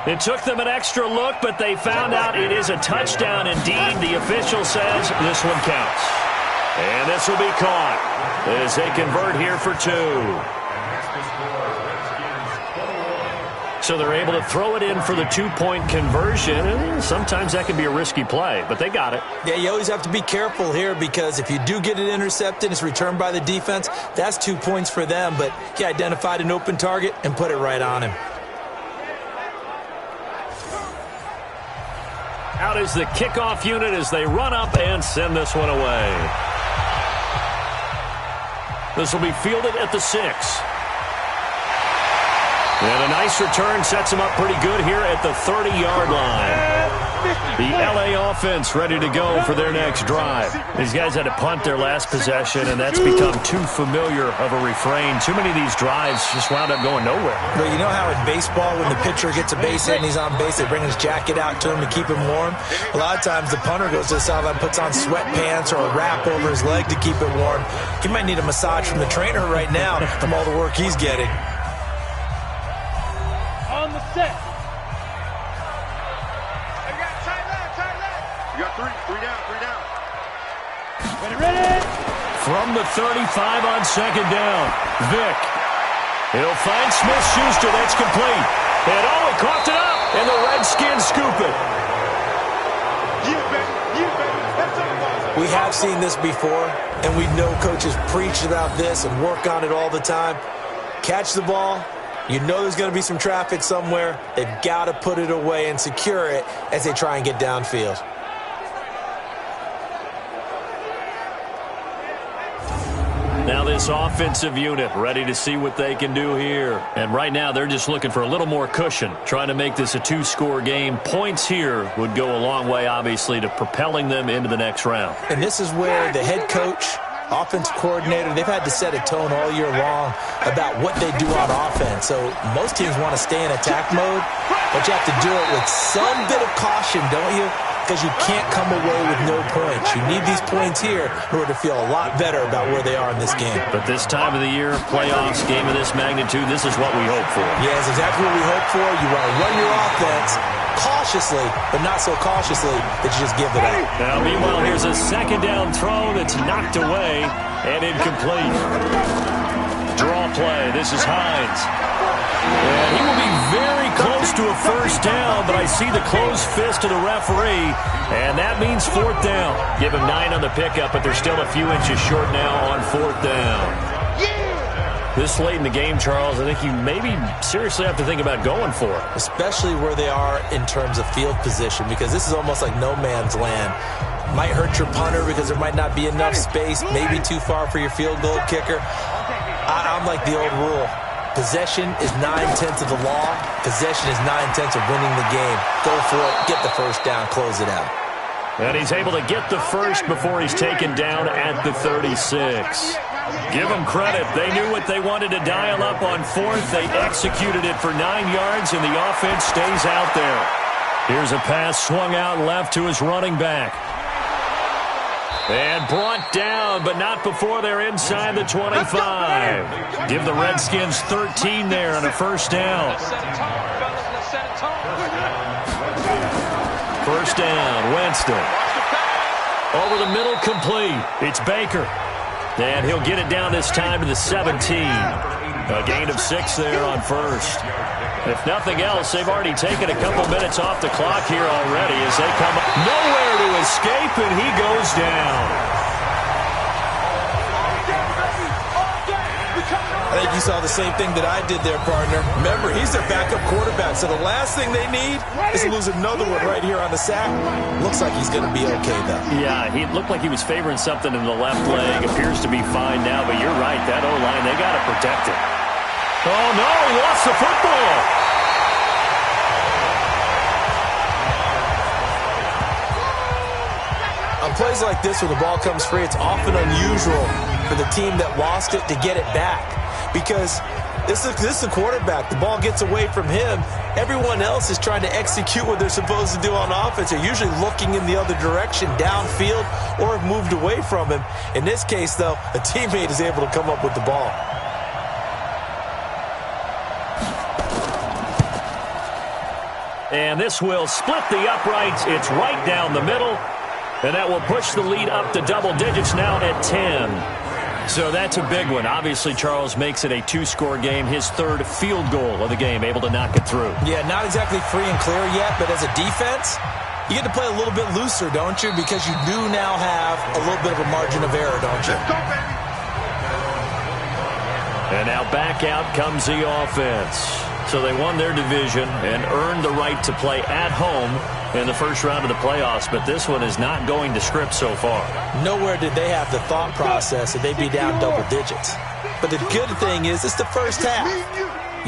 It took them an extra look, but they found out it is a touchdown indeed. The official says this one counts. And this will be caught as they convert here for 2. So they're able to throw it in for the 2-point conversion. And sometimes that can be a risky play, but they got it. Yeah, you always have to be careful here because if you do get it intercepted, it's returned by the defense, that's 2 points for them. But he identified an open target and put it right on him. Out is the kickoff unit as they run up and send this one away. This will be fielded at the 6. And a nice return sets him up pretty good here at the 30-yard line. The LA offense ready to go for their next drive. These guys had to punt their last possession, and that's become too familiar of a refrain. Too many of these drives just wound up going nowhere. But you know how in baseball, when the pitcher gets a base hit and he's on base, they bring his jacket out to him to keep him warm? A lot of times the punter goes to the sideline, puts on sweatpants or a wrap over his leg to keep it warm. He might need a massage from the trainer right now from all the work he's getting. On the set. You got three down. Ready. From the 35 on second down, Vick. He'll find Smith-Schuster. That's complete. And he coughed it up, and the Redskins scoop it. We have seen this before, and we know coaches preach about this and work on it all the time. Catch the ball. You know there's going to be some traffic somewhere. They've got to put it away and secure it as they try and get downfield. Now this offensive unit ready to see what they can do here. And right now they're just looking for a little more cushion, trying to make this a 2-score game. Points here would go a long way, obviously, to propelling them into the next round. And this is where the head coach, offensive coordinator, they've had to set a tone all year long about what they do on offense. So most teams want to stay in attack mode, but you have to do it with some bit of caution, don't you? Because you can't come away with no points. You need these points here in order to feel a lot better about where they are in this game. But this time of the year, playoffs, game of this magnitude, this is what we hope for. Yeah, it's exactly what we hope for. You want to run your offense cautiously, but not so cautiously that you just give it up. Now, meanwhile, here's a second down throw that's knocked away and incomplete. Draw play. This is Hines. And he will be very close to a first down, but I see the closed fist of the referee, and that means 4th down. Give him 9 on the pickup, but they're still a few inches short now on 4th down. This late in the game, Charles, I think you maybe seriously have to think about going for it. Especially where they are in terms of field position, because this is almost like no man's land. Might hurt your punter because there might not be enough space, maybe too far for your field goal kicker. I'm like the old rule. Possession is 9/10 of the law. Possession is 9/10 of winning the game. Go for it. Get the first down. Close it out. And he's able to get the first before he's taken down at the 36. Give them credit. They knew what they wanted to dial up on 4th. They executed it for 9 yards, and the offense stays out there. Here's a pass swung out left to his running back. And brought down, but not before they're inside the 25. Give the Redskins 13 there on a first down. First down, Winston. Over the middle, complete. It's Baker. And he'll get it down this time to the 17. A gain of 6 there on first. If nothing else, they've already taken a couple minutes off the clock here already as they come up. Nowhere to escape, and he goes down. I think you saw the same thing that I did there, partner. Remember, he's their backup quarterback, so the last thing they need is to lose another one right here on the sack. Looks like he's going to be okay, though. Yeah, he looked like he was favoring something in the left leg. Appears to be fine now, but you're right. That O-line, they got to protect it. Oh, no, he lost the football. On plays like this where the ball comes free, it's often unusual for the team that lost it to get it back. Because this is the quarterback. The ball gets away from him. Everyone else is trying to execute what they're supposed to do on offense. They're usually looking in the other direction, downfield, or have moved away from him. In this case, though, a teammate is able to come up with the ball. And this will split the uprights. It's right down the middle. And that will push the lead up to double digits now at 10. So that's a big one. Obviously, Charles makes it a 2-score game. His 3rd field goal of the game, able to knock it through. Yeah, not exactly free and clear yet, but as a defense, you get to play a little bit looser, don't you? Because you do now have a little bit of a margin of error, don't you? And now back out comes the offense. So they won their division and earned the right to play at home in the first round of the playoffs, but this one is not going to script so far. Nowhere did they have the thought process that they'd be down double digits. But the good thing is it's the first half.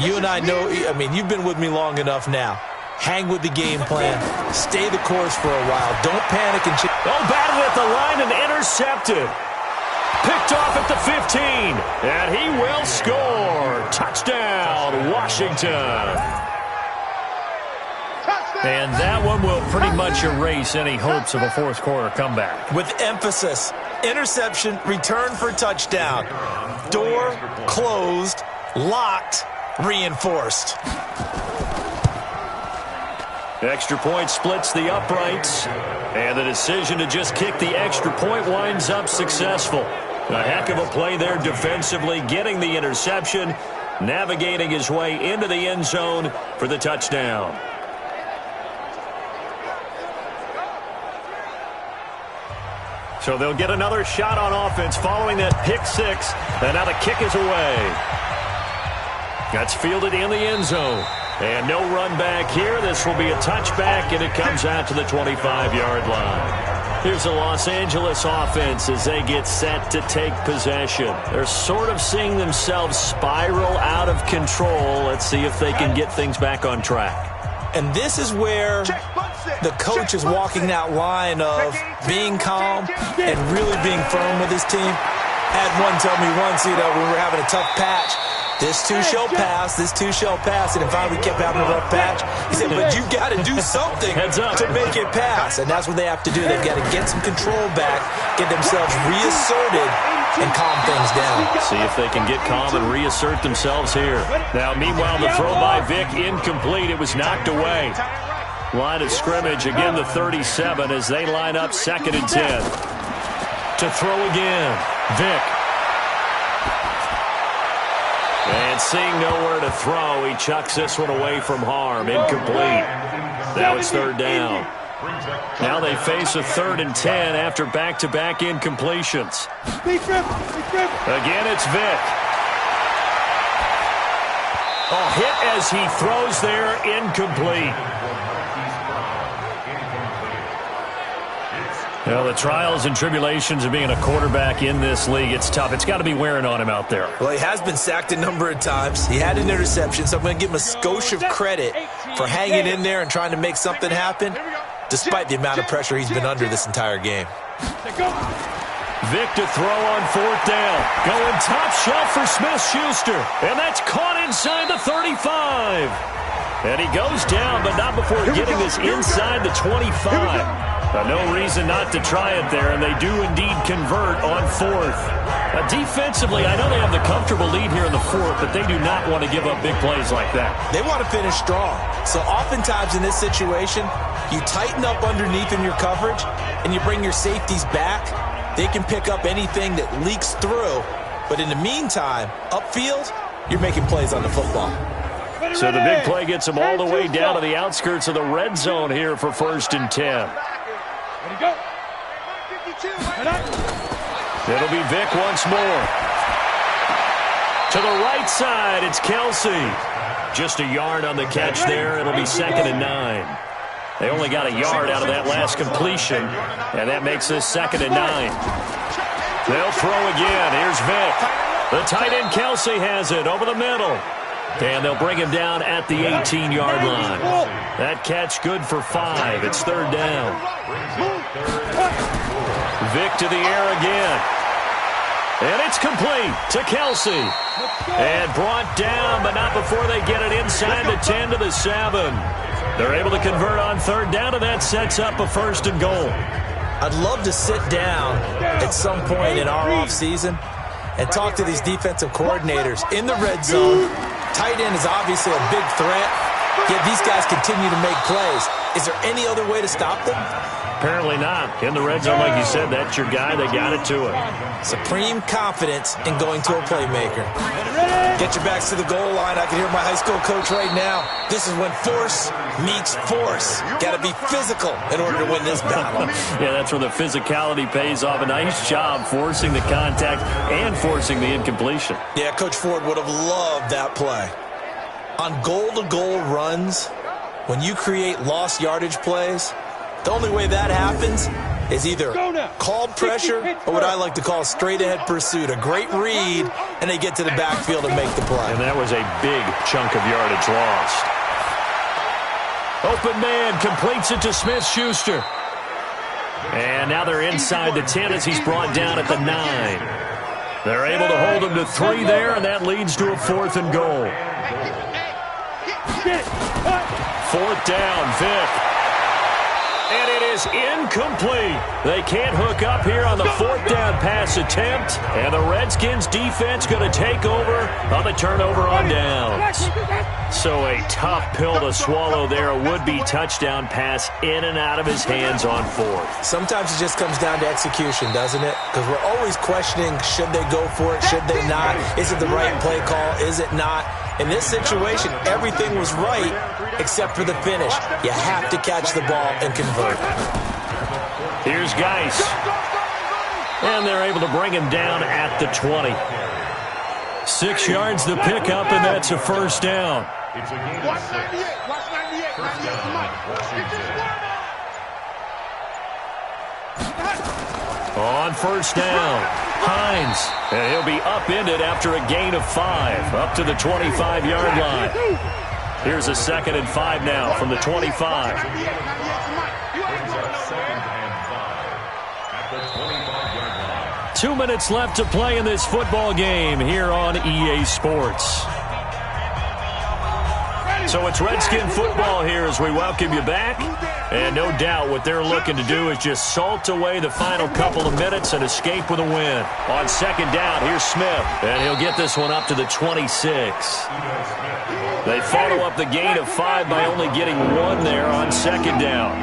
You and I know, I mean, you've been with me long enough now. Hang with the game plan. Stay the course for a while. Don't panic and batted at the line and intercepted. Picked off at the 15, and he will score. Touchdown, Washington. And that one will pretty much erase any hopes of a fourth quarter comeback. With emphasis, interception, return for touchdown. Door closed, locked, reinforced. Extra point splits the uprights, and the decision to just kick the extra point winds up successful. A heck of a play there defensively, getting the interception, navigating his way into the end zone for the touchdown. So they'll get another shot on offense following that pick six, and now the kick is away. That's fielded in the end zone. And no run back here. This will be a touchback, and it comes out to the 25-yard line. Here's the Los Angeles offense as they get set to take possession. They're sort of seeing themselves spiral out of control. Let's see if they can get things back on track. And this is where the coach is walking that line of being calm and really being firm with his team. Had one tell me once, you know, we were having a tough patch. This too shall pass, this too shall pass. And finally we kept having a rough patch. He said, but you got to do something to make it pass. And that's what they have to do. They've got to get some control back, get themselves reasserted, and calm things down. See if they can get calm and reassert themselves here. Now, meanwhile, the throw by Vic incomplete. It was knocked away. Line of scrimmage, again the 37 as they line up 2nd and 10. To throw again, Vic. And seeing nowhere to throw, he chucks this one away from harm. Incomplete. Now it's 3rd down. Now they face a 3rd and 10 after back-to-back incompletions. Again, it's Vic. Oh, hit as he throws there, incomplete. Well, the trials and tribulations of being a quarterback in this league, it's tough. It's got to be wearing on him out there. Well, he has been sacked a number of times. He had an interception, so I'm going to give him a skosh of credit for hanging in there and trying to make something happen, despite the amount of pressure he's been under this entire game. Vic to throw on 4th down. Going top shelf for Smith-Schuster. And that's caught inside the 35. And he goes down, but not before getting this inside the 25. No reason not to try it there, and they do indeed convert on 4th. Defensively, I know they have the comfortable lead here in the 4th, but they do not want to give up big plays like that. They want to finish strong. So oftentimes in this situation, you tighten up underneath in your coverage, and you bring your safeties back. They can pick up anything that leaks through, but in the meantime, upfield, you're making plays on the football. So the big play gets them all the way down to the outskirts of the red zone here for 1st and 10. Go. It'll be Vic once more. To the right side, it's Kelsey. Just a yard on the catch there. It'll be 2nd and 9. They only got a yard out of that last completion, and that makes this 2nd and 9. They'll throw again. Here's Vic. The tight end Kelsey has it over the middle. And they'll bring him down at the 18-yard line. That catch good for 5. It's 3rd down. Vic to the air again. And it's complete to Kelsey. And brought down, but not before they get it inside the 10 to the 7. They're able to convert on 3rd down, and that sets up a 1st and goal. I'd love to sit down at some point in our offseason and talk to these defensive coordinators in the red zone. Tight end is obviously a big threat, yet these guys continue to make plays. Is there any other way to stop them? Apparently not. In the red zone, like you said, that's your guy. They got it to him. Supreme confidence in going to a playmaker. Get your backs to the goal line. I can hear my high school coach right now. This is when force meets force. Got to be physical in order to win this battle. Yeah, that's where the physicality pays off. A nice job forcing the contact and forcing the incompletion. Yeah, Coach Ford would have loved that play. On goal-to-goal runs, when you create lost yardage plays, the only way that happens is either called pressure or what I like to call straight-ahead pursuit. A great read, and they get to the backfield and make the play. And that was a big chunk of yardage lost. Open man completes it to Smith-Schuster. And now they're inside the 10 as he's brought down at the 9. They're able to hold him to 3 there, and that leads to a 4th and goal. 4th down, Vick. And it is incomplete. They can't hook up here on the 4th down pass attempt, and the Redskins defense going to take over on the turnover on downs. So a tough pill to swallow there. A would-be touchdown pass in and out of his hands on 4th. Sometimes it just comes down to execution, doesn't it? Because we're always questioning, should they go for it, should they not? Is it the right play call, is it not? In this situation, everything was right except for the finish. You have to catch the ball and convert. Here's Geis. And they're able to bring him down at the 20. 6 yards the pickup, and that's a 1st down. It's a gain of 6. Watch 98. 98 to Mike. On 1st down, Hines. And he'll be upended after a gain of 5, up to the 25-yard line. Here's a 2nd and 5 now from the 25. Brings up 2nd and 5 at the 25-yard line. 2 minutes left to play in this football game here on EA Sports. So it's Redskin football here as we welcome you back. And no doubt what they're looking to do is just salt away the final couple of minutes and escape with a win. On 2nd down, here's Smith. And he'll get this one up to the 26. They follow up the gain of 5 by only getting 1 there on 2nd down.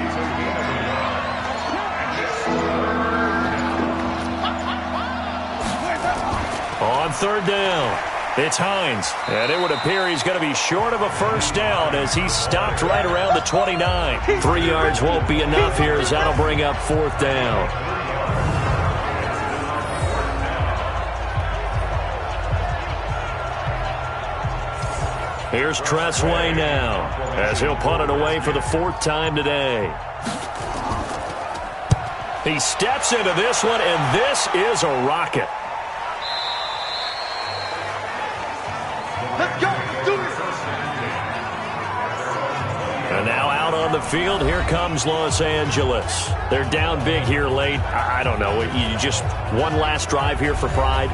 On 3rd down, it's Hines. And it would appear he's going to be short of a 1st down as he's stopped right around the 29. 3 yards won't be enough here as that'll bring up 4th down. Here's Tressway now as he'll punt it away for the 4th time today. He steps into this one, and this is a rocket. Let's go. Let's do this. And now out on the field, here comes Los Angeles. They're down big here late. I don't know. You just one last drive here for pride?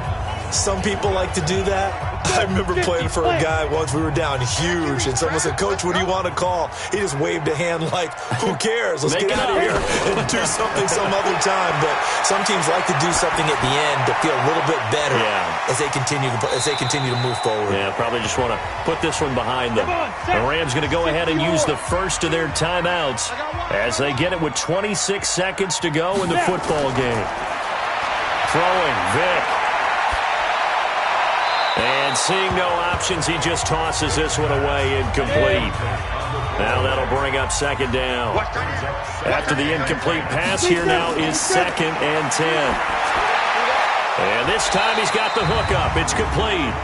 Some people like to do that. I remember playing for a guy once. We were down huge, and someone said, "Coach, what do you want to call?" He just waved a hand like, "Who cares? Let's get out of here and do something some other time." But some teams like to do something at the end to feel a little bit better as they continue to move forward. Yeah, probably just want to put this one behind them. The Rams going to go ahead and use the first of their timeouts as they get it with 26 seconds to go in the football game. Throwing, Vick. And seeing no options, he just tosses this one away, incomplete. Now that'll bring up 2nd down. After the incomplete pass, here now is 2nd and 10. And this time he's got the hookup. It's complete.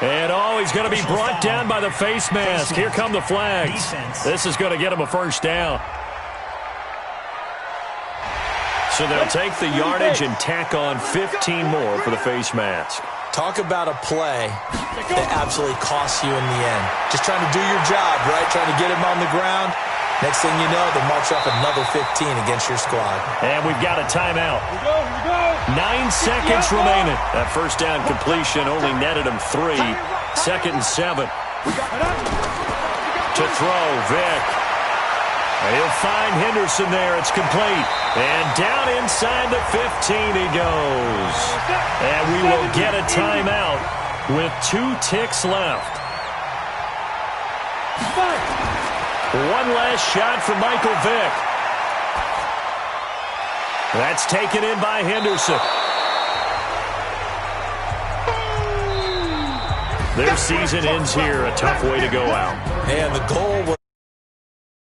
And he's going to be brought down by the face mask. Here come the flags. This is going to get him a 1st down. So they'll take the yardage and tack on 15 more for the face mask. Talk about a play that absolutely costs you in the end. Just trying to do your job, right? Trying to get him on the ground. Next thing you know, they march up another 15 against your squad. And we've got a timeout. 9 seconds remaining. That 1st down completion only netted him 3. 2nd and 7. To throw, Vick. He'll find Henderson there. It's complete. And down inside the 15 he goes. And we will get a timeout with 2 ticks left. One last shot from Michael Vick. That's taken in by Henderson. Their season ends here. A tough way to go out. And the goal was